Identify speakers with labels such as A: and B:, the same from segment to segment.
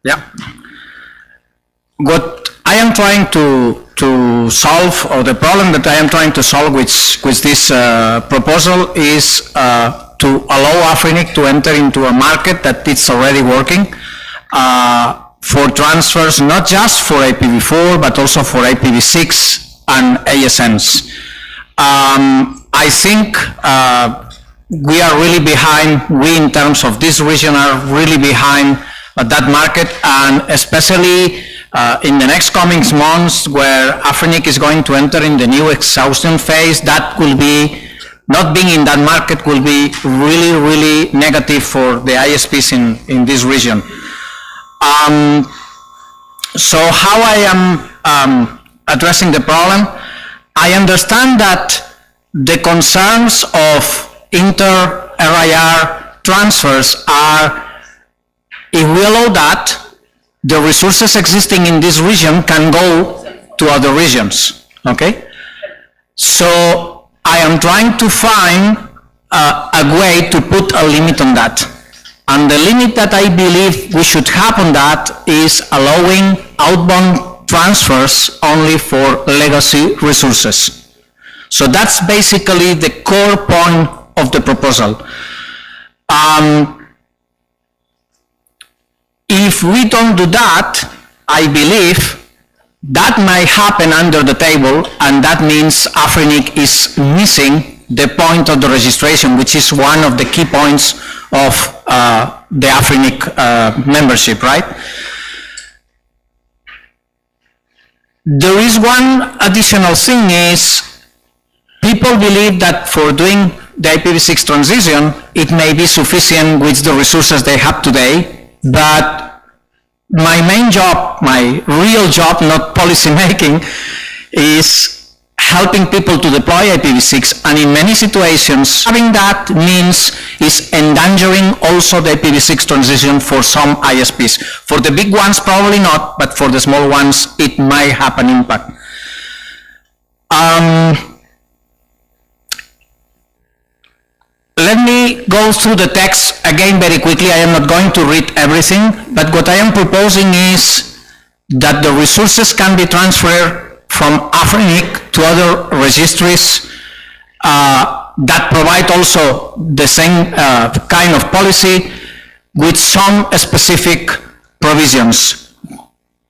A: Yeah. What I am trying to solve, or the problem that I am trying to solve with this proposal is to allow AFRINIC to enter into a market that it's already working for transfers, not just for IPv4, but also for IPv6 and ASNs. I think we are really behind, we in terms of this region are really behind that market, and especially in the next coming months where AFRINIC is going to enter in the new exhaustion phase, that will be, not being in that market will be really, really negative for the ISPs in this region. So how I am addressing the problem, I understand that the concerns of inter-RIR transfers are, if we allow that, the resources existing in this region can go to other regions, okay? So I am trying to find a way to put a limit on that. And the limit that I believe we should have on that is allowing outbound transfers only for legacy resources. So that's basically the core point of the proposal. If we don't do that, I believe that might happen under the table, and that means AFRINIC is missing the point of the registration, which is one of the key points of the AFRINIC membership, right? There is one additional thing is, people believe that for doing the IPv6 transition, it may be sufficient with the resources they have today, but my main job, my real job, not policy making, is helping people to deploy IPv6, and in many situations, having that means is endangering also the IPv6 transition for some ISPs. For the big ones, probably not, but for the small ones, it might have an impact. Let me go through the text again very quickly. I am not going to read everything, but what I am proposing is that the resources can be transferred from AFRINIC to other registries that provide also the same kind of policy with some specific provisions.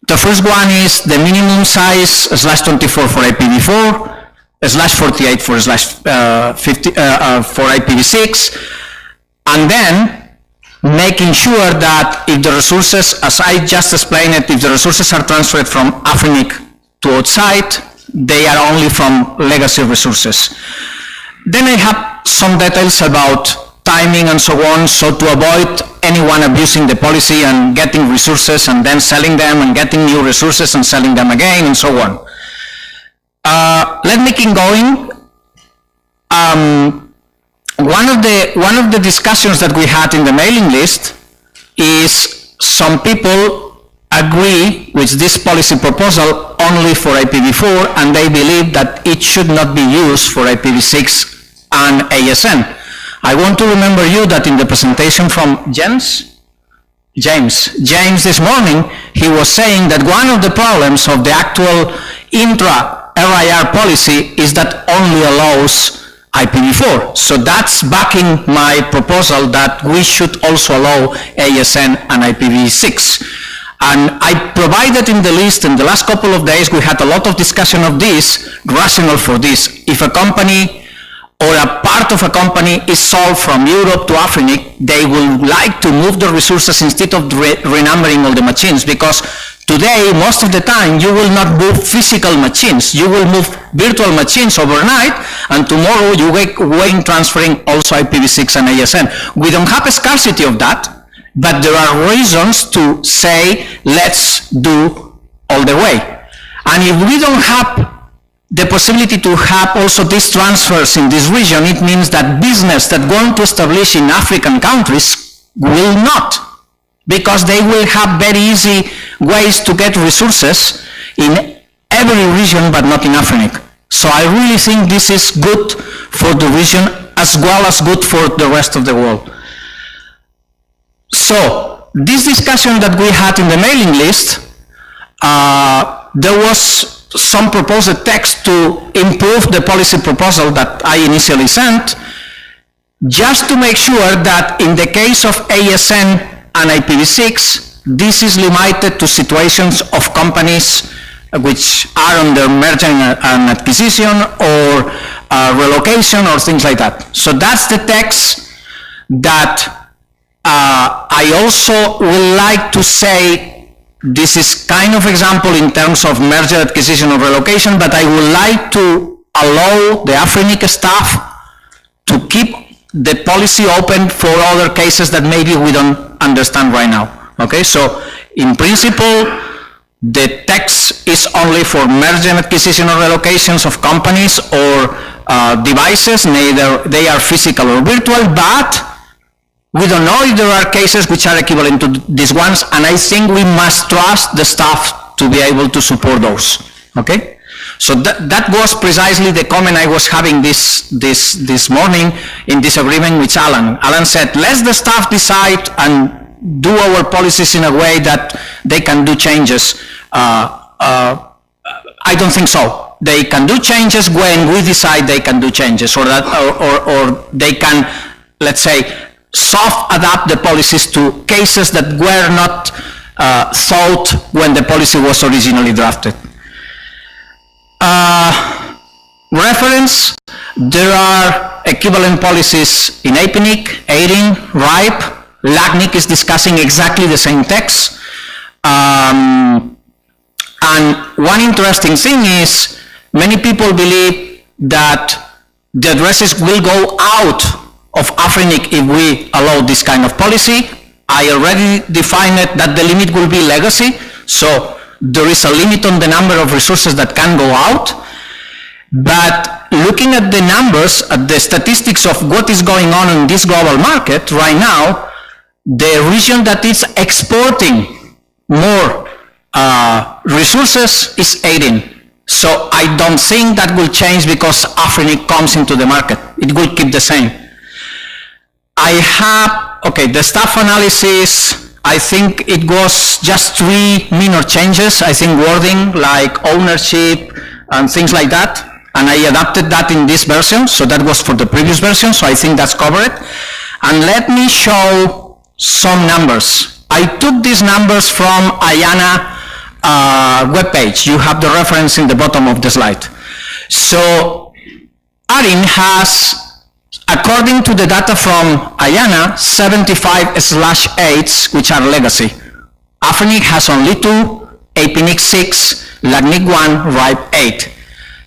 A: The first one is the minimum size /24 for IPv4, /48 for for IPv6, and then making sure that if the resources, as I just explained it, if the resources are transferred from AFRINIC to outside, they are only from legacy resources. Then I have some details about timing and so on, so to avoid anyone abusing the policy and getting resources and then selling them and getting new resources and selling them again and so on. Let me keep going. One of the discussions that we had in the mailing list is some people agree with this policy proposal only for IPv4, and they believe that it should not be used for IPv6 and ASN. I want to remember you that in the presentation from James this morning, he was saying that one of the problems of the actual intra-RIR policy is that only allows IPv4. So that's backing my proposal that we should also allow ASN and IPv6. And I provided in the list in the last couple of days, we had a lot of discussion of this, rationale for this. If a company or a part of a company is sold from Europe to AFRINIC, they will like to move the resources instead of renumbering all the machines, because today, most of the time, you will not move physical machines. You will move virtual machines overnight, and tomorrow you wait transferring also IPv6 and ASN. We don't have a scarcity of that, but there are reasons to say, let's do all the way. And if we don't have the possibility to have also these transfers in this region, it means that business that want to establish in African countries will not, because they will have very easy ways to get resources in every region, but not in AFRINIC. So I really think this is good for the region as well as good for the rest of the world. So this discussion that we had in the mailing list, there was some proposed text to improve the policy proposal that I initially sent, just to make sure that in the case of ASN and IPv6, this is limited to situations of companies which are under merger and acquisition or relocation or things like that. So that's the text that I also would like to say. This is kind of example in terms of merger, acquisition, or relocation, but I would like to allow the AFRINIC staff to keep the policy open for other cases that maybe we don't understand right now. Okay, so in principle, the text is only for merger and acquisition or relocations of companies or devices, neither they are physical or virtual, but we don't know if there are cases which are equivalent to these ones, and I think we must trust the staff to be able to support those, okay? So that was precisely the comment I was having this morning in disagreement with Alan. Alan said, let the staff decide and do our policies in a way that they can do changes. I don't think so. They can do changes when we decide they can do changes, or they can, let's say, soft adapt the policies to cases that were not thought when the policy was originally drafted. Reference, there are equivalent policies in AFRINIC, ARIN, RIP. LACNIC is discussing exactly the same text. And one interesting thing is, many people believe that the addresses will go out of AFRINIC if we allow this kind of policy. I already defined it that the limit will be legacy, so there is a limit on the number of resources that can go out. But looking at the numbers, at the statistics of what is going on in this global market right now, the region that is exporting more resources is ARIN. So I don't think that will change because AFRINIC comes into the market. It will keep the same. I have, okay, the staff analysis, I think it was just 3 minor changes. I think wording like ownership and things like that. And I adapted that in this version, so that was for the previous version, so I think that's covered. And let me show some numbers. I took these numbers from IANA webpage. You have the reference in the bottom of the slide. So ARIN has, according to the data from IANA, 75/8s, which are legacy. AFRINIC has only 2, APNIC 6, LACNIC 1, RIP 8.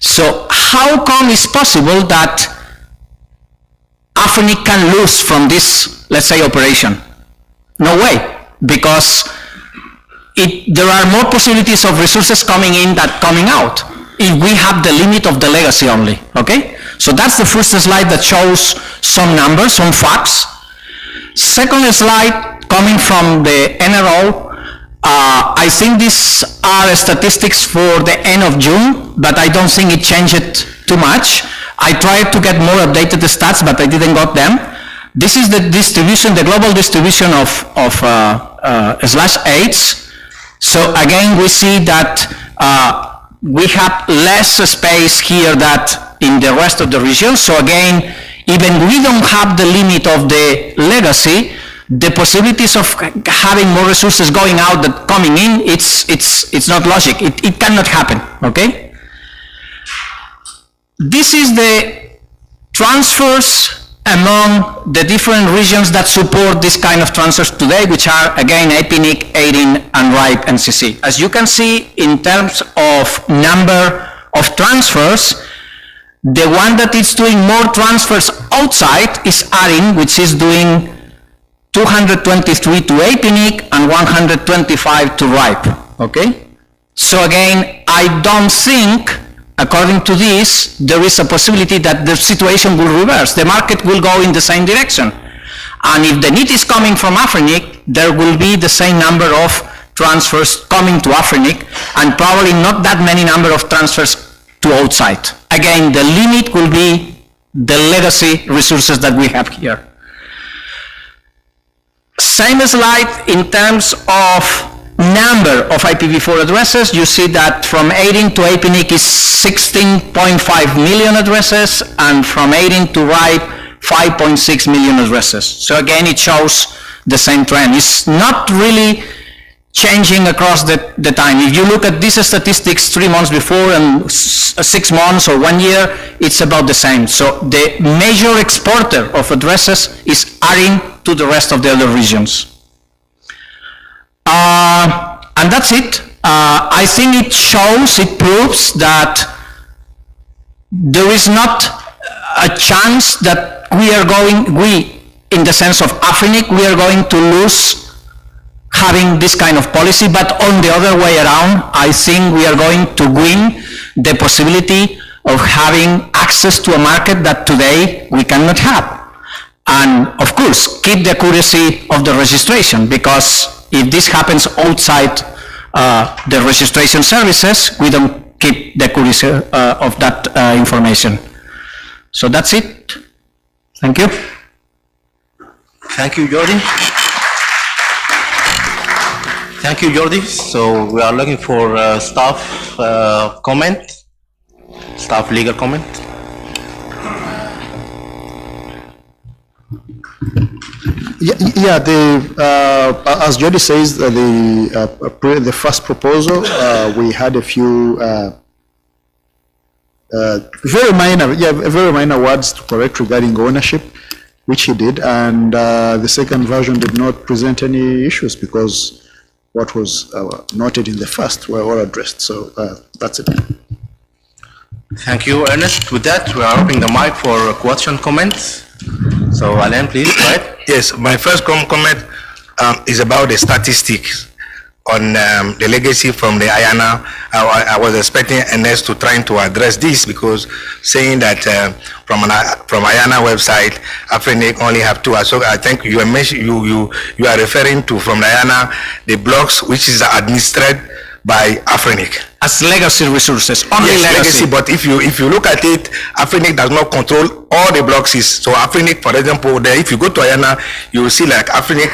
A: So how come it's possible that AFRINIC can lose from this, let's say, operation? No way, because there are more possibilities of resources coming in than coming out if we have the limit of the legacy only, okay? So that's the first slide that shows some numbers, some facts. Second slide, coming from the NRO, I think these are statistics for the end of June, but I don't think it changed too much. I tried to get more updated stats, but I didn't got them. This is the distribution, the global distribution of /8s. So again, we see that we have less space here than in the rest of the region. So again, even we don't have the limit of the legacy, the possibilities of having more resources going out than coming in, it's not logic. It cannot happen, okay? This is the transfers among the different regions that support this kind of transfers today, which are, again, APNIC, ARIN, and RIP NCC. As you can see, in terms of number of transfers, the one that is doing more transfers outside is ARIN, which is doing 223 to APNIC and 125 to RIP, okay? So again, I don't think, according to this, there is a possibility that the situation will reverse. The market will go in the same direction. And if the need is coming from AFRINIC, there will be the same number of transfers coming to AFRINIC, and probably not that many number of transfers to outside. Again, the limit will be the legacy resources that we have here. Same slide in terms of number of IPv4 addresses. You see that from 18 to AFRINIC is 16.5 million addresses, and from 18 to RIP, 5.6 million addresses. So again, it shows the same trend. It's not really changing across the time. If you look at these statistics 3 months before and 6 months or 1 year, it's about the same. So the major exporter of addresses is adding to the rest of the other regions. And that's it. I think it shows, it proves that there is not a chance that we, in the sense of AFRINIC, we are going to lose having this kind of policy, but on the other way around, I think we are going to win the possibility of having access to a market that today we cannot have. And of course, keep the accuracy of the registration, because if this happens outside the registration services, we don't keep the accuracy of that information. So that's it. Thank you.
B: Thank you, Jordi. Thank you, Jordi. So we are looking for staff comment, staff legal comment.
C: Yeah, as Jordi says, the first proposal, we had a few very minor words to correct regarding ownership, which he did, and the second version did not present any issues because what was noted in the first were all addressed. So that's it.
B: Thank you, Ernest. With that, we are opening the mic for question, comments. So Alain, please, right?
D: Yes, my first comment is about the statistics on the legacy from the IANA. I was expecting Ernest to try to address this, because saying that from IANA website, AFRINIC only have 2. So I think you are referring to from the IANA the blocks which is administered by AFRINIC
A: as legacy resources, only
D: yes,
A: legacy.
D: But if you look at it, AFRINIC does not control all the blocks. So AFRINIC, for example, there, if you go to IANA, you will see like AFRINIC,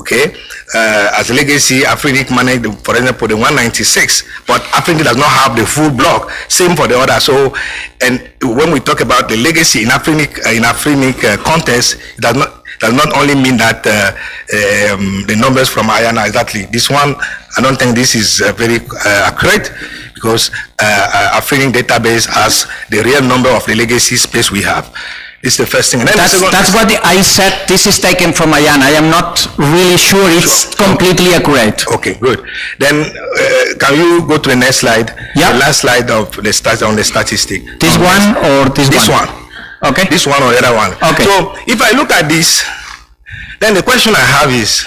D: okay, as a legacy, AFRINIC manage, for example, the 196, but AFRINIC does not have the full block. Same for the other. So, and when we talk about the legacy in AFRINIC context, it does not only mean that the numbers from IANA exactly. This one, I don't think this is very accurate, because AFRINIC database has the real number of the legacy space we have. This is the first thing. And then
A: that's what I said. This is taken from IANA. I am not really sure it's completely accurate.
D: Okay, good. Then can you go to the next slide?
A: Yeah.
D: The last slide of the on the statistic.
A: This one or this one?
D: This one.
A: Okay.
D: This one or the other one.
A: Okay.
D: So if I look at this, then the question I have is,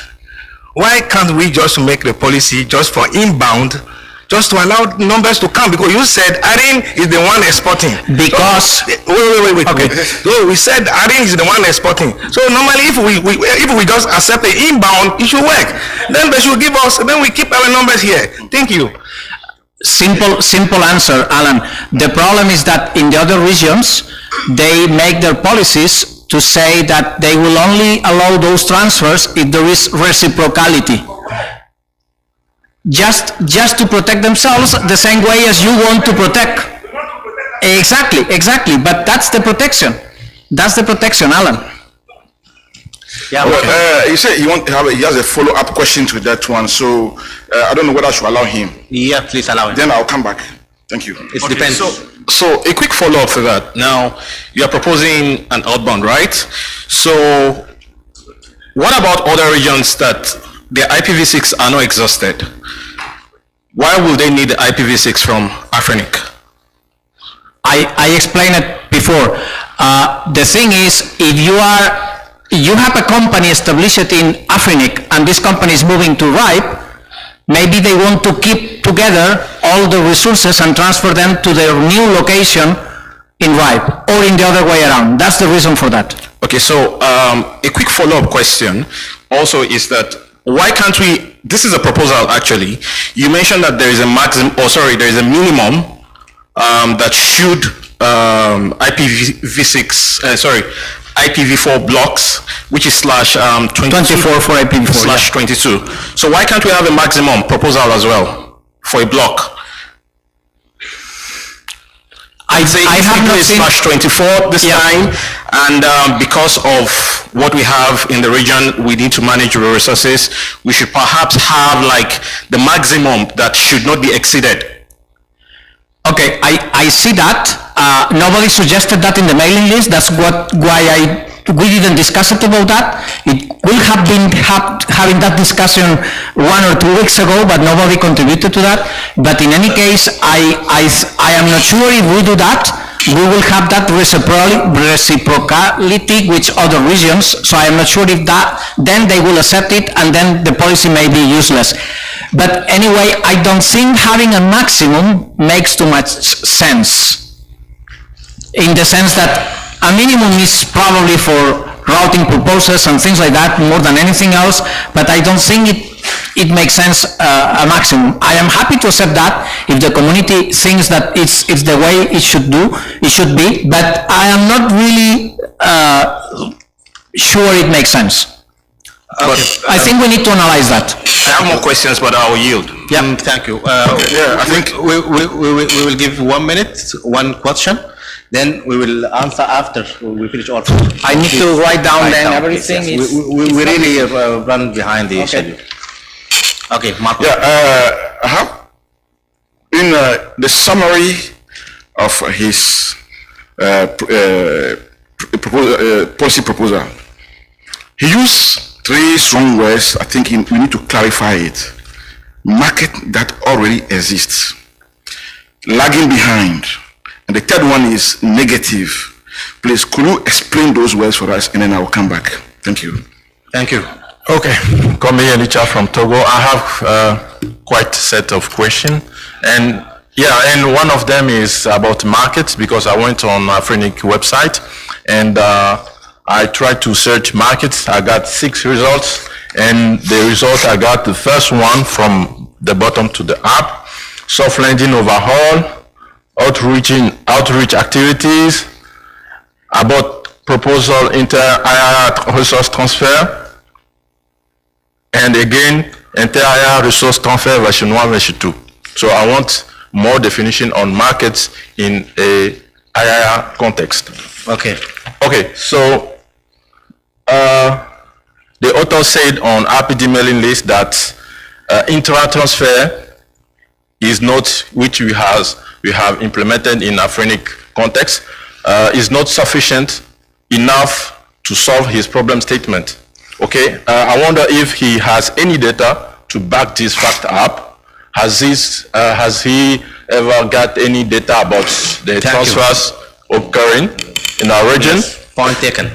D: why can't we just make the policy just for inbound, just to allow numbers to come? Because you said ARIN is the one exporting.
A: Because
D: wait.
A: Okay.
D: So we said ARIN is the one exporting. So normally, if we just accept the inbound, it should work. Then they should give us. Then we keep our numbers here. Thank you.
A: Simple answer, Alan. The problem is that in the other regions, they make their policies to say that they will only allow those transfers if there is reciprocality. Just to protect themselves the same way as you want to protect. Exactly. But that's the protection. That's the protection, Alan.
B: Yeah.
E: Well, you said he has a follow-up question to that one, so I don't know whether I should allow him.
B: Yeah, please allow him.
E: Then I'll come back. Thank you.
B: It depends.
F: So a quick follow-up for that. Now, you are proposing an outbound, right? So what about other regions that the IPv6 are not exhausted? Why will they need the IPv6 from AFRINIC?
A: I explained it before. The thing is, if you have a company established in AFRINIC and this company is moving to RIP, maybe they want to keep together all the resources and transfer them to their new location in RIP, or in the other way around. That's the reason for that.
F: Okay, so a quick follow-up question also is that why can't we, this is a proposal actually, you mentioned that there is a maximum, there is a minimum that should IPv4 blocks which is slash 22,
A: 24 for IPv4.
F: slash 22. So why can't we have a maximum proposal as well for a block? I have not seen slash 24 this time, and because of what we have in the region, we need to manage the resources. We should perhaps have like the maximum that should not be exceeded.
A: Okay, I see that. Nobody suggested that in the mailing list. That's why we didn't discuss it about that. It will have been having that discussion 1 or 2 weeks ago, but nobody contributed to that. But in any case, I am not sure if we do that, we will have that reciprocality with other regions. So I am not sure if that, then they will accept it, and then the policy may be useless. But anyway, I don't think having a maximum makes too much sense, in the sense that a minimum is probably for routing purposes and things like that more than anything else, but I don't think it makes sense a maximum. I am happy to accept that if the community thinks that it's the way it should be, but I am not really sure it makes sense.
B: Okay.
A: I think we need to analyze that.
F: I have more questions, but I will yield.
B: Yeah, thank you. I think we will give 1 minute, one question. Then we will answer after we finish all.
A: I need to write down then everything.
B: Yes. We really run behind the schedule. Okay, Marco.
E: I have in the summary of his policy proposal, he used 3 strong words. I think we need to clarify it. Market that already exists, lagging behind, and the third one is negative. Please, could you explain those words for us, and then I will come back. Thank you.
B: Thank you.
G: Okay, Kombi Elicha from Togo. I have quite a set of questions, and one of them is about markets, because I went on AFRINIC website and I tried to search markets. I got 6 results, and the result I got, the first one from the bottom to the up: soft landing overhaul, outreach activities, about proposal inter-IR resource transfer, and again inter-IR resource transfer version 1, version 2. So I want more definition on markets in a IR context.
B: Okay.
G: Okay, so the author said on RPD mailing list that intra-transfer is not, which we have implemented in AFRINIC context, is not sufficient enough to solve his problem statement. Okay, I wonder if he has any data to back this fact up. Has he ever got any data about the transfers occurring in our region?
B: Yes. Point taken.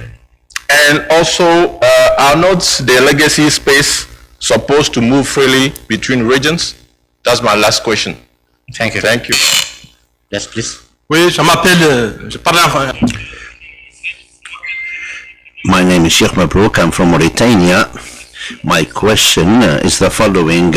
G: And also, are not the legacy space supposed to move freely between regions? That's my last question.
B: Thank you.
G: Thank you.
B: Yes, please.
H: Oui, je m'appelle, je parle en...
I: My name is Sheikh Mabrouk. I'm from Mauritania. My question is the following.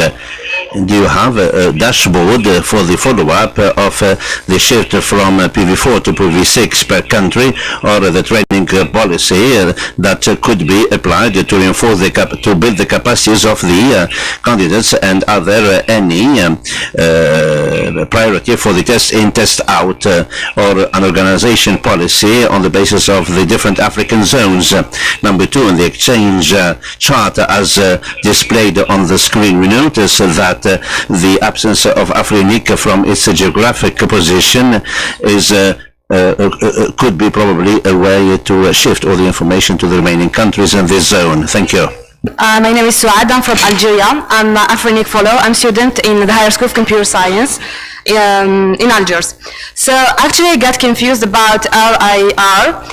I: Do you have a dashboard for the follow-up of the shift from PV4 to PV6 per country, or the training policy that could be applied to reinforce to build the capacities of the candidates? And are there any priority for the test in, test out, or an organization policy on the basis of the different African zones? Number 2, in the exchange chart as displayed on the screen, we notice that the absence of AFRINIC from its geographic position is could be probably a way to shift all the information to the remaining countries in this zone. Thank you.
J: My name is Suad. I'm from Algeria. I'm an AFRINIC fellow. I'm a student in the Higher School of Computer Science in Algiers. So actually I got confused about RIR,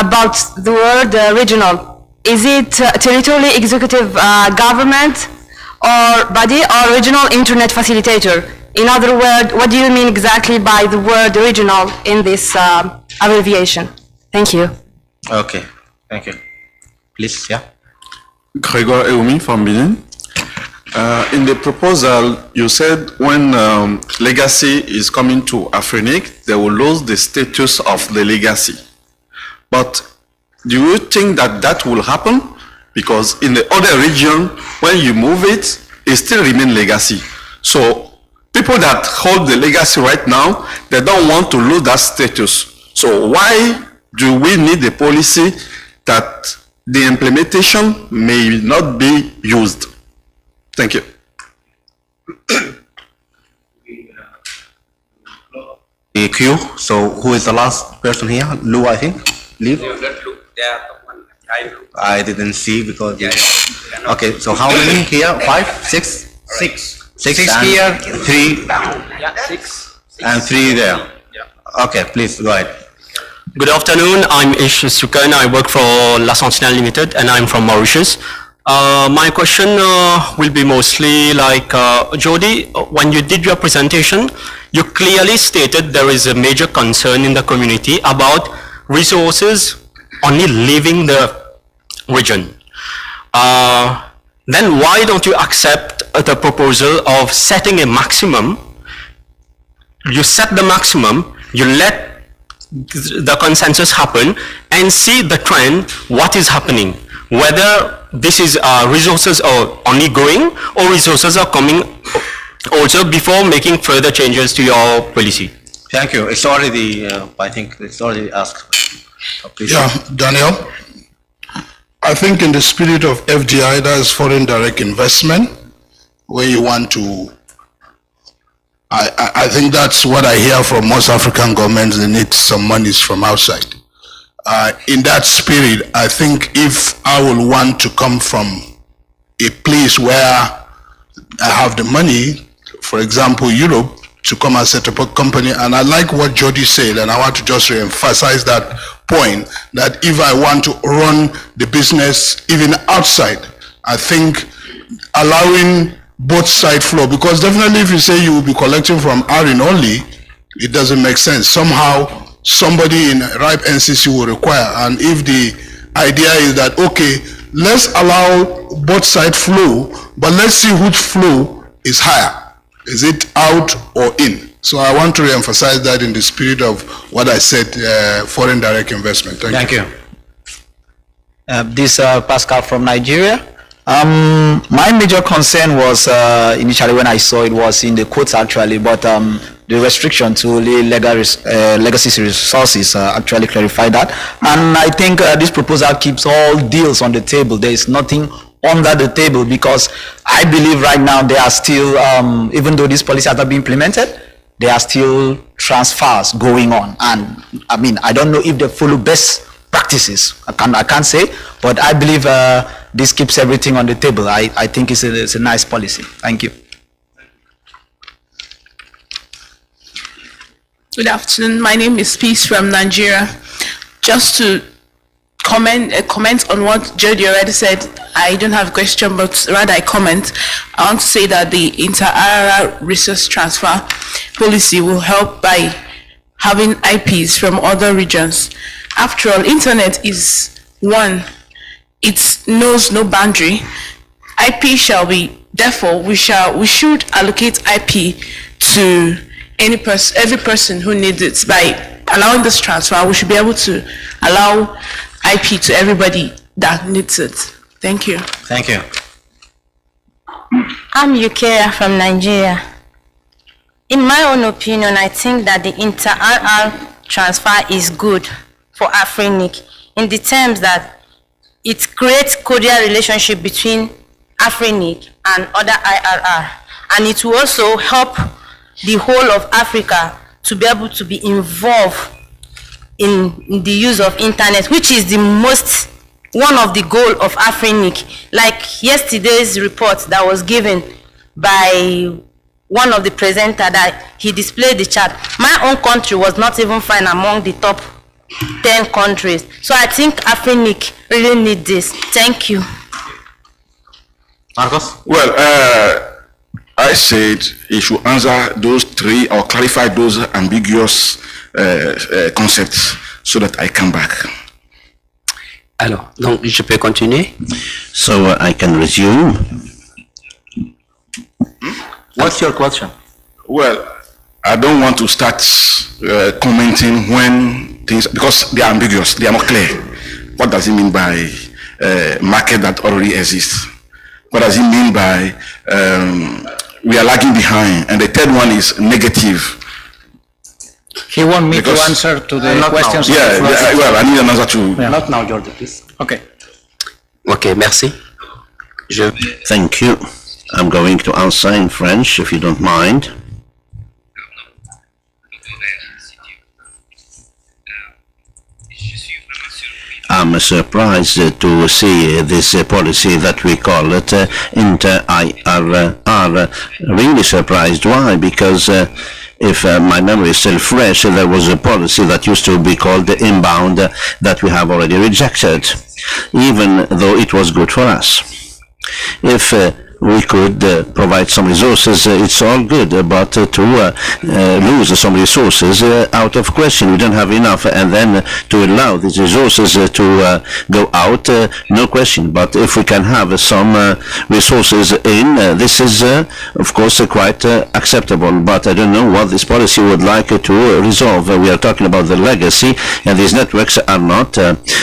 J: about the word regional. Is it territorially executive government or body, or regional internet facilitator? In other words, what do you mean exactly by the word regional in this abbreviation? Thank you.
B: Okay, thank you. Please, yeah.
K: Gregor Eumi from Benin. In the proposal, you said when legacy is coming to AFRINIC, they will lose the status of the legacy. But do you think that that will happen? Because in the other region, when you move it, it still remain legacy. So people that hold the legacy right now, they don't want to lose that status. So why do we need a policy that the implementation may not be used? Thank you.
B: The queue. So who is the last person here? Lou, I think. Leave. I didn't see because. Okay. So how many here? 5, 6, 6. 6 here. 3.
L: Yeah, 6.
B: And 3 there. Okay. Please go ahead.
L: Good afternoon. I'm Ish Sukan. I work for La Sentinelle Limited, and I'm from Mauritius. My question will be mostly like, Jody, when you did your presentation, you clearly stated there is a major concern in the community about resources only leaving the region. Then why don't you accept the proposal of setting a maximum? You set the maximum, you let the consensus happen and see the trend, what is happening, whether this is resources are only going or resources are coming also before making further changes to your policy.
B: Thank you. It's already, I think it's already asked. Please.
M: Yeah, Daniel. I think in the spirit of FDI, that is foreign direct investment, where you want to, I think that's what I hear from most African governments, they need some monies from outside. In that spirit, I think if I will want to come from a place where I have the money, for example, Europe, to come and set up a company, and I like what Jody said, and I want to just re-emphasize that point, that if I want to run the business even outside, I think allowing both side flow, because definitely if you say you will be collecting from RIR only, it doesn't make sense. Somehow, somebody in ripe NCC will require, and if the idea is that, okay, let's allow both side flow, but let's see which flow is higher. Is it out or in? So I want to re-emphasize that in the spirit of what I said, foreign direct investment. Thank you.
N: This Pascal from Nigeria. My major concern was initially when I saw it was in the quotes actually, but the restriction to legacy resources actually clarified that. And I think this proposal keeps all deals on the table. There is nothing under the table, because I believe right now there are still, even though this policy has not been implemented, there are still transfers going on. And I mean, I don't know if they follow best practices. I can't say, but I believe this keeps everything on the table. I think it's a nice policy. Thank you.
O: Good afternoon. My name is Peace from Nigeria. Just to comment on what Jody already said, I don't have a question, but rather I comment. I want to say that the inter-RIR resource transfer policy will help by having IPs from other regions. After all, internet is one. It knows no boundary. IP shall be, therefore, we should allocate IP to every person who needs it. By allowing this transfer, we should be able to allow IP to everybody that needs it. Thank you.
B: Thank you.
P: I'm Yukera from Nigeria. In my own opinion, I think that the inter-RIR transfer is good for AFRINIC in the terms that it creates cordial relationship between AFRINIC and other IRR, and it will also help the whole of Africa to be able to be involved in the use of internet, which is one of the goal of AFRINIC. Like yesterday's report that was given by one of the presenters, that he displayed the chart. My own country was not even found among the top 10 countries. So I think AFRINIC really need this. Thank you.
B: Marcos?
E: Well, I said he should answer those three or clarify those ambiguous concepts so that I come back.
L: Alors, donc je peux continuer.
I: So I can resume.
B: What's your question?
E: Well, I don't want to start commenting when things, because they are ambiguous, they are not clear. what does it mean by market that already exists? What does it mean by we are lagging behind? And the third one is negative.
A: He want me to answer to the questions.
E: Yeah, well, I need an answer to.
A: Yeah.
L: Not now, Jordan, please.
A: Okay.
L: Okay, merci.
I: Thank you. I'm going to answer in French, if you don't mind. I'm surprised to see this policy that we call it inter-IRR. Really surprised. Why? Because if my memory is still fresh, there was a policy that used to be called inbound that we have already rejected, even though it was good for us. If we could provide some resources, it's all good, but to lose some resources out of question, we don't have enough, and then to allow these resources to go out, no question. But if we can have some resources in, this is of course quite acceptable, but I don't know what this policy would like to resolve. We are talking about the legacy, and these networks are not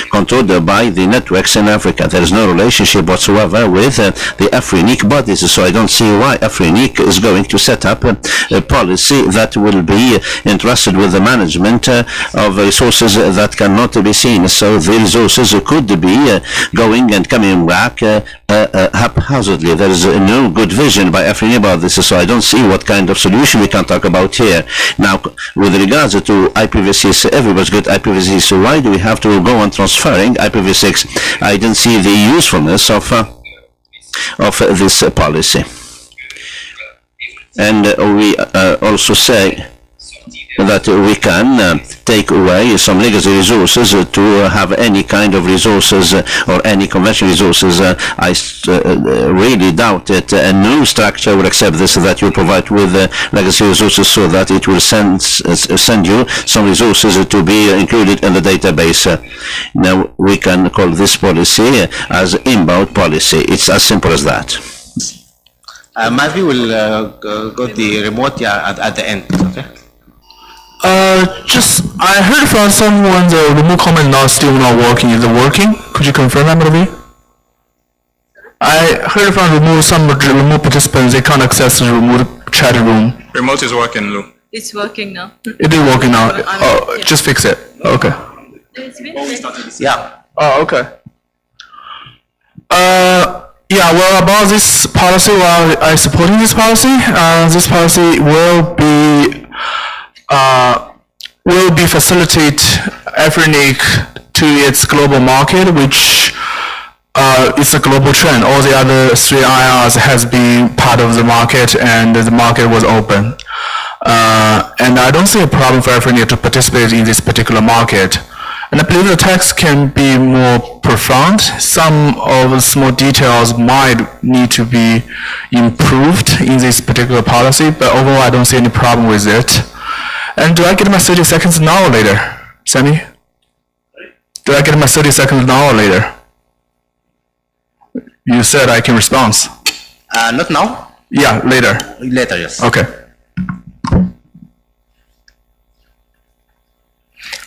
I: controlled by the networks in Africa. There is no relationship whatsoever with the AFRINIC bodies, so I don't see why AFRINIC is going to set up a policy that will be entrusted with the management of resources that cannot be seen. So the resources could be going and coming back haphazardly. There is no good vision by AFRINIC about this, so I don't see what kind of solution we can talk about here. Now, with regards to IPv6, everybody's got IPv6, so why do we have to go on transferring IPv6? I don't see the usefulness of this policy. And we also say that we can take away some legacy resources to have any kind of resources or any conventional resources. I really doubt it. A new structure will accept this, that you provide with legacy resources, so that it will send you some resources to be included in the database. Now we can call this policy as inbound policy. It's as simple as that.
B: Mavi will go the remote at the end. Okay.
H: I heard from someone the remote comment now still not working. Is it working? Could you confirm that, maybe? I heard from some remote participants they can't access the remote chat room.
F: Remote is working, Lou.
Q: It's working now.
H: It is working now. Oh, just fix it. Okay.
B: Yeah.
H: Oh, okay. Yeah, well, about this policy, well, I supporting this policy. This policy will be facilitate AFRINIC to its global market, which is a global trend. All the other 3 IRs has been part of the market, and the market was open. And I don't see a problem for AFRINIC to participate in this particular market. And I believe the text can be more profound. Some of the small details might need to be improved in this particular policy, but overall I don't see any problem with it. And do I get my 30 seconds now or later? Sammy? Do I get my 30 seconds now or later? You said I can respond.
B: Not now?
H: Yeah, later.
B: Later, yes.
H: Okay.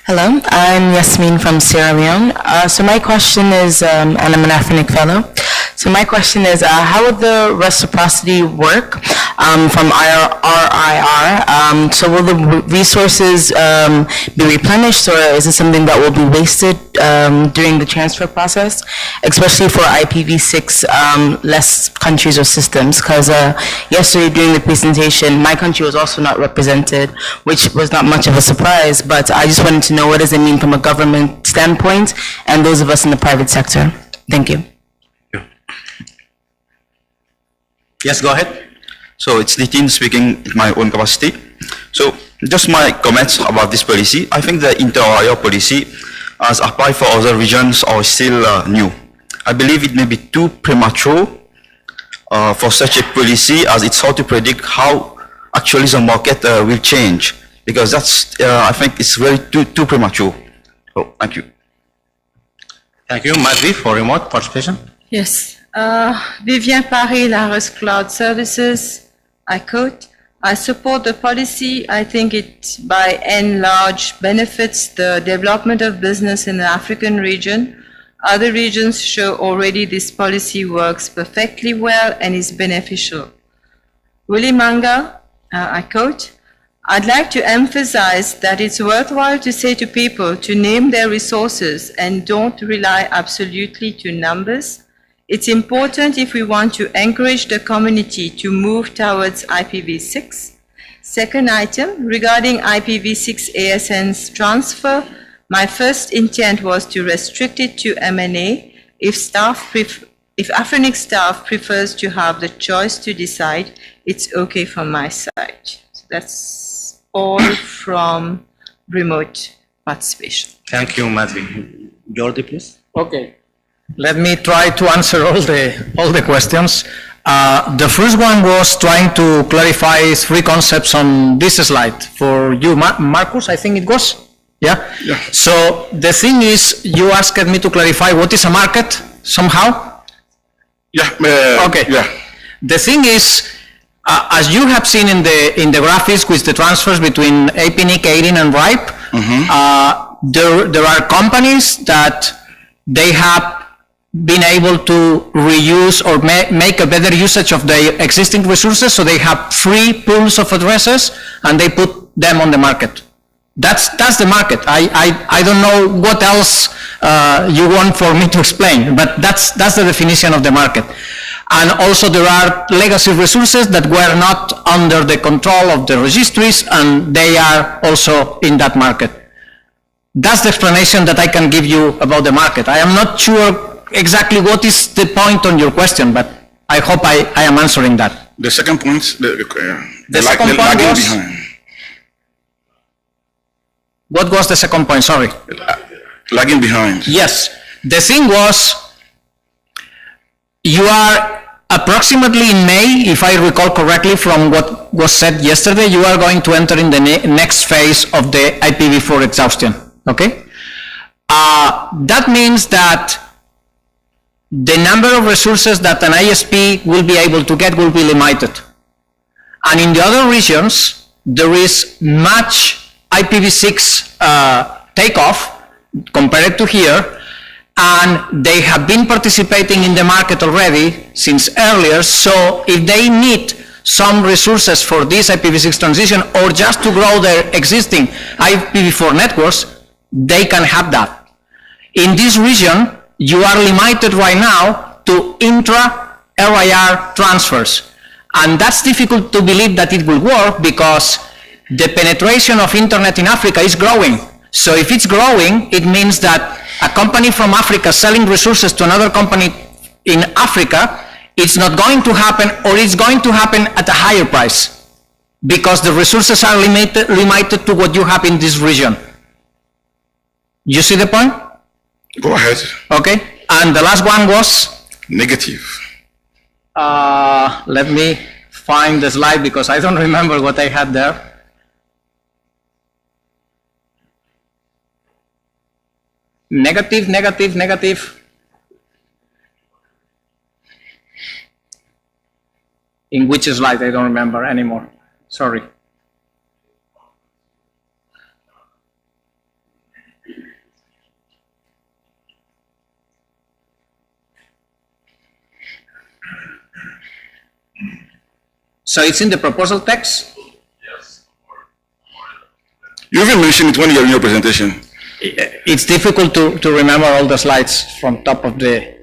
R: Hello, I'm Yasmin from Sierra Leone. So my question is, and I'm an AFRINIC fellow. So my question is, how would the reciprocity work from RIR? So will the resources be replenished, or is it something that will be wasted during the transfer process, especially for IPv6 less countries or systems? Because yesterday during the presentation, my country was also not represented, which was not much of a surprise, but I just wanted to know what does it mean from a government standpoint and those of us in the private sector. Thank you.
S: Yes, go ahead. So it's Nitin speaking in my own capacity. So just my comments about this policy. I think the inter-IR policy as applied for other regions are still new. I believe it may be too premature for such a policy, as it's hard to predict how actually the market will change, because that's I think it's very too premature. So thank you.
B: Thank you, Madhvi, for remote participation.
Q: Yes. Vivien Paris, Laris Cloud Services. I quote, I support the policy. I think it by and large benefits the development of business in the African region. Other regions show already this policy works perfectly well and is beneficial. Willy Manga, I quote, "I'd like to emphasize that it's worthwhile to say to people to name their resources and don't rely absolutely to numbers. It's important if we want to encourage the community to move towards IPv6. Second item, regarding IPv6 ASN's transfer, my first intent was to restrict it to M&A if AFRINIC staff prefers to have the choice to decide, it's okay from my side." So that's all from remote participation.
B: Thank you, Matthew. Jordi, please.
A: Okay. Let me try to answer all the questions. The first one was trying to clarify three concepts on this slide for you, Marcus, I think it was. Yeah? Yeah. So the thing is, you asked me to clarify what is a market somehow. Yeah. Okay. Yeah. The thing is, as you have seen in the graphics with the transfers between AFRINIC, ARIN, and RIPE, there are companies that they have been able to reuse or make a better usage of their existing resources, so they have free pools of addresses and they put them on the market. That's the market. I don't know what else you want for me to explain, but that's the definition of the market. And also there are legacy resources that were not under the control of the registries, and they are also in that market. That's the explanation that I can give you about the market. I am not sure exactly what is the point on your question, but I hope I am answering that.
E: The second point, the
A: second point was, behind. What was the second point? Sorry.
E: Lagging behind.
A: Yes. The thing was, you are approximately in May, if I recall correctly from what was said yesterday, you are going to enter in the next phase of the IPv4 exhaustion. Okay? That means that the number of resources that an ISP will be able to get will be limited. And in the other regions, there is much IPv6 takeoff compared to here, and they have been participating in the market already since earlier, so if they need some resources for this IPv6 transition or just to grow their existing IPv4 networks, they can have that. In this region, you are limited right now to intra-RIR transfers. And that's difficult to believe that it will work because the penetration of internet in Africa is growing. So if it's growing, it means that a company from Africa selling resources to another company in Africa, it's not going to happen, or it's going to happen at a higher price because the resources are limited to what you have in this region. You see the point?
E: Go ahead.
A: Okay, and the last one was?
E: Negative.
A: Let me find the slide because I don't remember what I had there. Negative, negative, negative. In which slide? I don't remember anymore. Sorry. So it's in the proposal text?
E: Yes. You even mentioned it when you were in your presentation.
A: It's difficult to remember all the slides from top of the...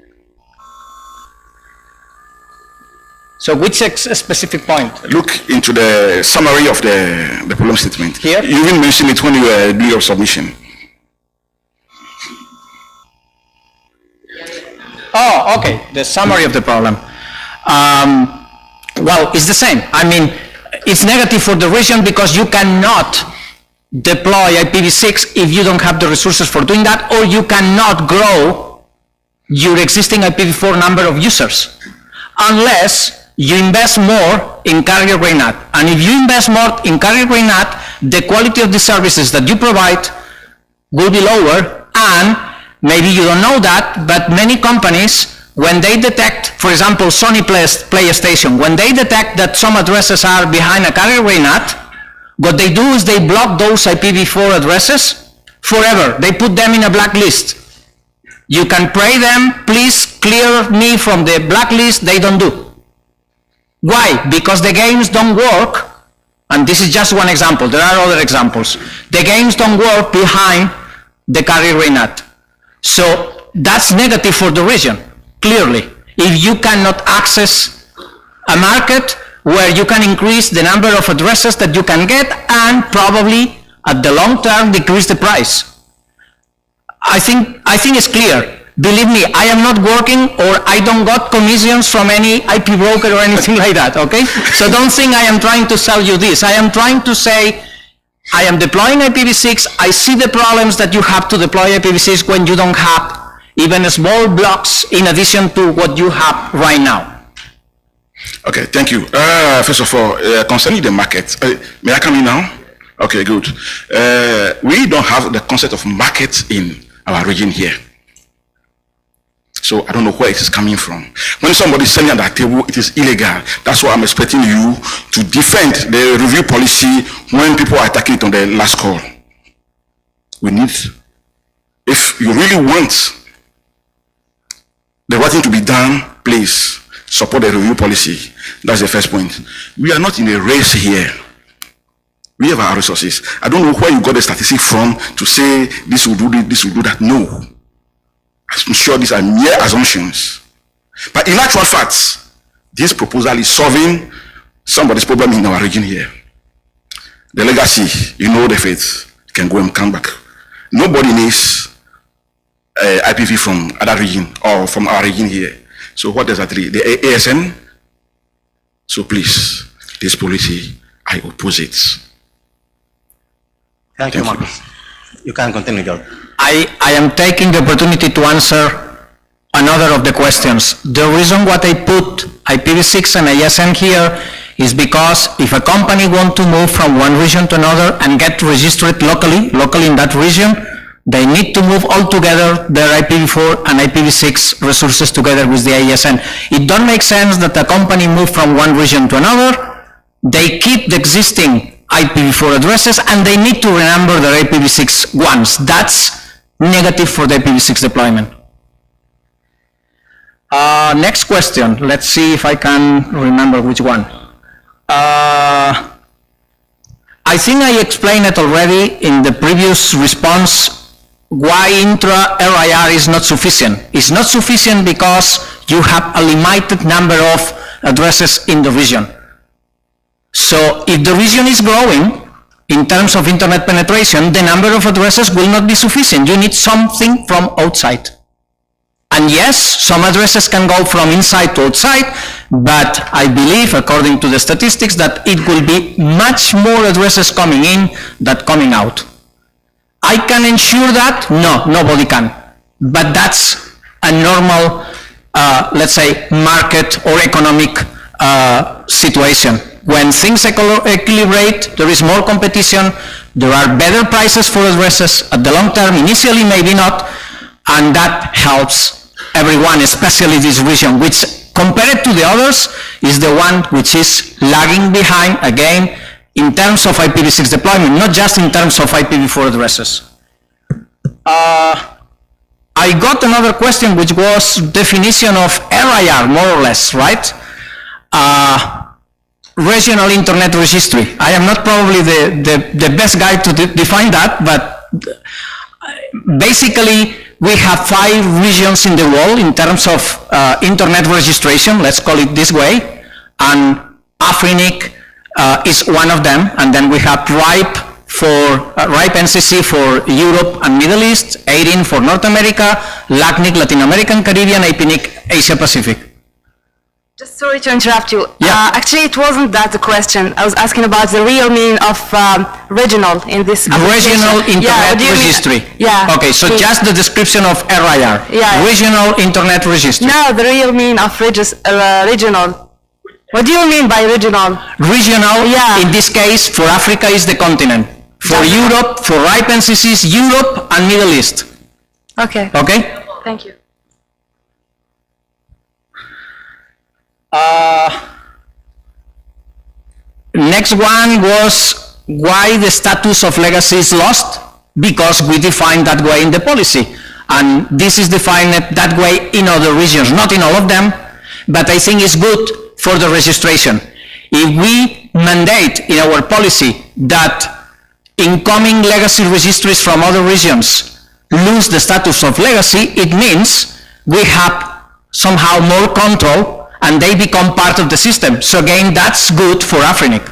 A: So which specific point?
E: Look into the summary of the problem statement.
A: Here?
E: You even mentioned it when you were doing your submission.
A: Oh, okay, the summary of the problem. Well, it's the same. I mean, it's negative for the region because you cannot deploy IPv6 if you don't have the resources for doing that, or you cannot grow your existing IPv4 number of users unless you invest more in carrier grade NAT. And if you invest more in carrier grade NAT, the quality of the services that you provide will be lower, and maybe you don't know that, but many companies, when they detect, for example, Sony PlayStation, when they detect that some addresses are behind a carrier grade NAT, what they do is they block those IPv4 addresses forever. They put them in a blacklist. You can pray them, please clear me from the blacklist, they don't do. Why? Because the games don't work, and this is just one example, there are other examples. The games don't work behind the carrier net. So that's negative for the region, clearly. If you cannot access a market where you can increase the number of addresses that you can get and probably at the long term decrease the price. I think it's clear. Believe me, I am not working or I don't got commissions from any IP broker or anything like that, okay? So don't think I am trying to sell you this. I am trying to say I am deploying IPv6, I see the problems that you have to deploy IPv6 when you don't have even small blocks in addition to what you have right now.
E: Okay, thank you. First of all, concerning the market, may I come in now? Okay, good. We don't have the concept of market in our region here. So I don't know where it is coming from. When somebody is selling at that table, it is illegal. That's why I'm expecting you to defend the review policy when people are attacking it on the last call. We need, if you really want the right thing to be done, please support the review policy. That's the first point. We are not in a race here. We have our resources. I don't know where you got the statistic from to say this will do this, this will do that. No. I'm sure these are mere assumptions. But in actual fact, this proposal is solving somebody's problem in our region here. The legacy, you know the faith, can go and come back. Nobody needs IPv from other region or from our region here. So what does that read? The ASN? So please, this policy, I oppose it.
B: Thank you, Marcus. You can continue, George.
A: I am taking the opportunity to answer another of the questions. The reason why I put IPv6 and ASN here is because if a company wants to move from one region to another and get registered locally in that region, they need to move all together their IPv4 and IPv6 resources together with the ASN. It don't make sense that a company move from one region to another, they keep the existing IPv4 addresses and they need to remember their IPv6 ones. That's negative for the IPv6 deployment. Next question. Let's see if I can remember which one. I think I explained it already in the previous response why intra-RIR is not sufficient. It's not sufficient because you have a limited number of addresses in the region. So if the region is growing in terms of internet penetration, the number of addresses will not be sufficient. You need something from outside. And yes, some addresses can go from inside to outside, but I believe, according to the statistics, that it will be much more addresses coming in than coming out. I can ensure that? No, nobody can. But that's a normal, let's say, market or economic situation. When things equilibrate, there is more competition, there are better prices for addresses at the long term, initially maybe not, and that helps everyone, especially this region, which compared to the others is the one which is lagging behind, again, in terms of IPv6 deployment, not just in terms of IPv4 addresses. I got another question which was definition of RIR, more or less, right? Regional Internet Registry. I am not probably the best guy to define that, but basically we have 5 regions in the world in terms of internet registration, let's call it this way, and AFRINIC is one of them, and then we have RIPE NCC for Europe and Middle East, 18 for North America, LACNIC, Latin American, Caribbean, IPNIC, Asia Pacific.
J: Just sorry to interrupt you.
A: Yeah.
J: Actually, it wasn't that the question. I was asking about the real meaning of regional in this application.
A: Regional Internet Registry.
J: Yeah.
A: Okay, so just the description of RIR.
J: Yeah.
A: Regional Internet Registry.
J: No, the real meaning of regional. What do you mean by regional?
A: Regional,
J: yeah.
A: In this case, for Africa is the continent. For Europe, for RIPE NCCs, Europe and Middle East.
J: Okay.
A: Okay?
J: Thank you.
A: Next one was why the status of legacy is lost? Because we defined that way in the policy. And this is defined that way in other regions, not in all of them, but I think it's good for the registration. If we mandate in our policy that incoming legacy registries from other regions lose the status of legacy, it means we have somehow more control and they become part of the system. So again, that's good for AFRINIC,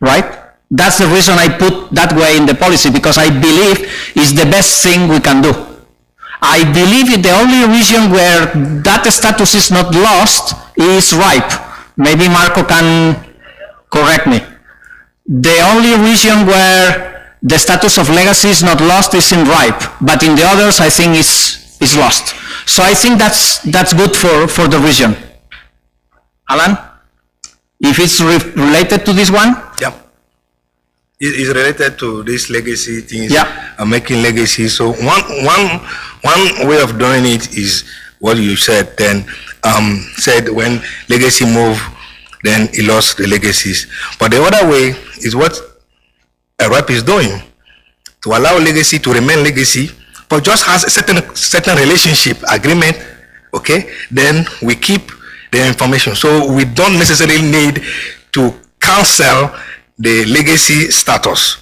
A: right? That's the reason I put that way in the policy, because I believe it's the best thing we can do. I believe the only region where that status is not lost is RIP. Maybe Marco can correct me. The only region where the status of legacy is not lost is in RIP, but in the others I think is lost. So I think that's good for the region. Alan, if it's related to this one?
D: Yeah. It's related to this legacy things.
A: Yeah.
D: Making legacy. So one way of doing it is what you said. Then said when legacy move, then he lost the legacies. But the other way is what a RIP is doing, to allow legacy to remain legacy, but just has a certain relationship agreement. Okay, then we keep the information. So we don't necessarily need to cancel the legacy status.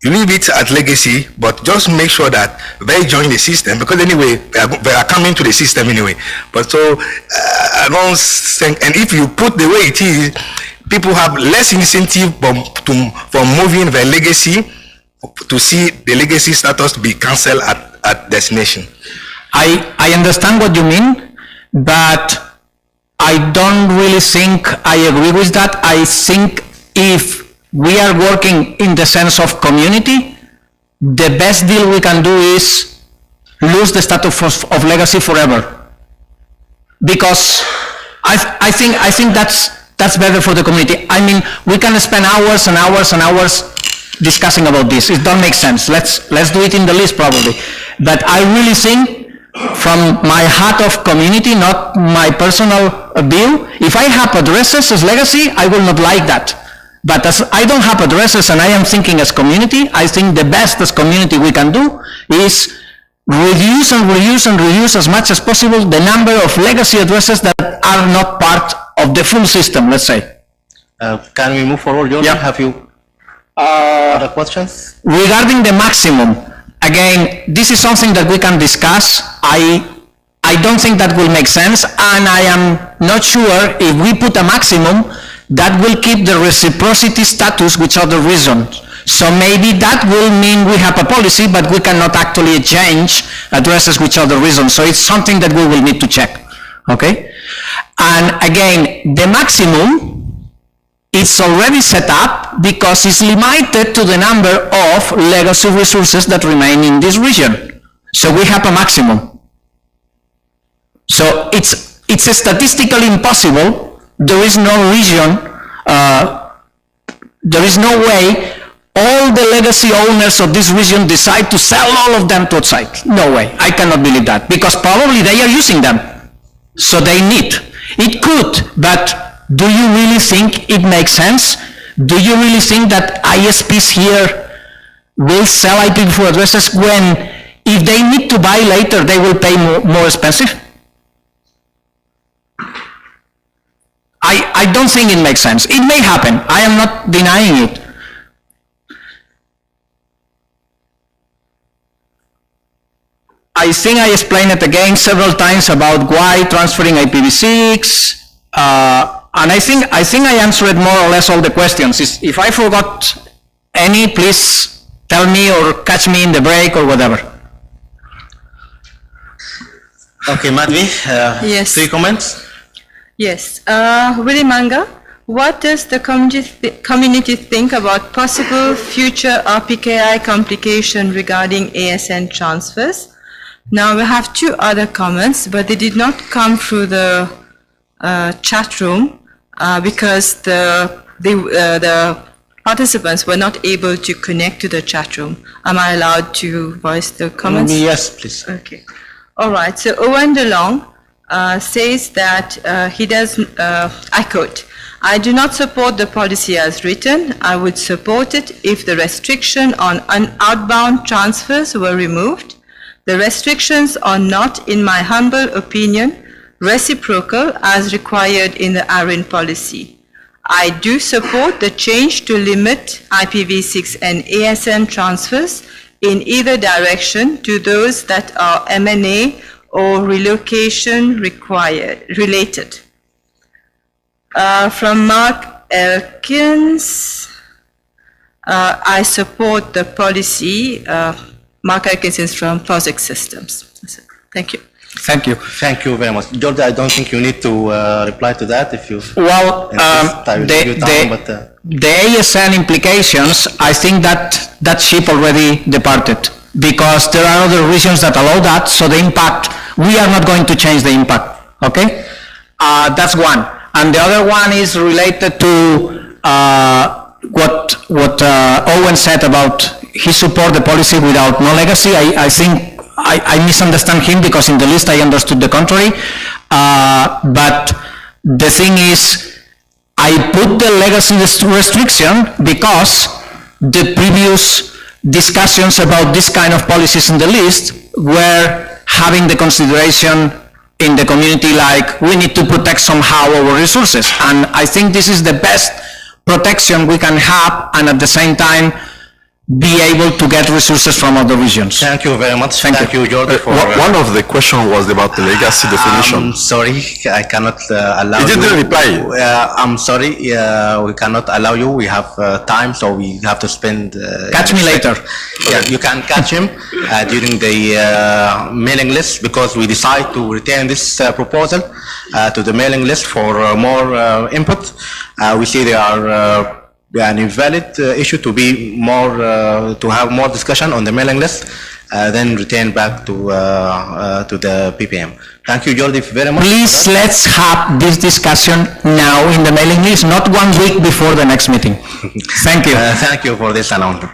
D: You leave it at legacy, but just make sure that they join the system, because anyway, they are coming to the system anyway. But so, I don't think, and if you put the way it is, people have less incentive for moving their legacy to see the legacy status be cancelled at destination.
A: I understand what you mean, but I don't really think I agree with that. I think if we are working in the sense of community, the best deal we can do is lose the status of legacy forever. Because I think that's better for the community. I mean, we can spend hours and hours and hours discussing about this. It don't make sense. Let's do it in the list probably. But I really think, from my heart of community, not my personal view, if I have addresses as legacy, I will not like that. But as I don't have addresses and I am thinking as community, I think the best as community we can do is reduce and reduce and reduce as much as possible the number of legacy addresses that are not part of the full system, let's say.
B: Can we move forward, Jordan?
A: Yeah.
B: Have you other questions?
A: Regarding the maximum, again, this is something that we can discuss. I don't think that will make sense, and I am not sure if we put a maximum that will keep the reciprocity status with other regions. So maybe that will mean we have a policy, but we cannot actually change addresses with other regions. So it's something that we will need to check, okay? And again, the maximum, it's already set up because it's limited to the number of legacy resources that remain in this region. So we have a maximum. So it's statistically impossible. There is no region, there is no way all the legacy owners of this region decide to sell all of them to outside. No way. I cannot believe that, because probably they are using them. So they need. It could, but do you really think it makes sense? Do you really think that ISPs here will sell IPv4 addresses when, if they need to buy later, they will pay more expensive? I don't think it makes sense. It may happen. I am not denying it. I think I explained it again several times about why transferring IPv6, and I think I answered more or less all the questions. If I forgot any, please tell me or catch me in the break or whatever.
B: Okay, Madhvi,
Q: Yes.
B: 3 comments?
Q: Yes. Willy Manga, what does the community think about possible future RPKI complication regarding ASN transfers? Now we have 2 other comments, but they did not come through the chat room because the participants were not able to connect to the chat room. Am I allowed to voice the comments?
B: Yes, please.
Q: Okay. All right. So Owen DeLong says that he does, I quote, "I do not support the policy as written. I would support it if the restriction on outbound transfers were removed. The restrictions are not, in my humble opinion, reciprocal as required in the ARIN policy. I do support the change to limit IPv6 and ASN transfers in either direction to those that are M&A or relocation related. From Mark Elkins, I support the policy. Mark Elkins is from Project Systems. Thank you.
A: Thank you.
B: Thank you very much. George, I don't think you need to reply to that if you...
A: Well, the ASN implications, I think that ship already departed, because there are other regions that allow that, so the impact, we are not going to change the impact, okay? That's one. And the other one is related to what Owen said about he support the policy without no legacy. I think I misunderstand him, because in the list I understood the contrary. But the thing is, I put the legacy restriction because the previous discussions about this kind of policies in the list were having the consideration in the community like we need to protect somehow our resources. And I think this is the best protection we can have, and at the same time be able to get resources from other regions.
B: Thank you very much. Thank you, George.
K: One of the questions was about the legacy definition.
B: I'm sorry, I cannot allow you.
K: You didn't reply.
B: I'm sorry, we cannot allow you. We have time, so we have to spend...
A: catch me later.
B: Yeah, you can catch him during the mailing list, because we decide to retain this proposal to the mailing list for more input. We see there are an invalid issue to be more, to have more discussion on the mailing list, then return back to the PPM. Thank you, Jordi, very much.
A: Please, let's have this discussion now in the mailing list, not 1 week before the next meeting. Thank you.
B: Thank you for this announcement.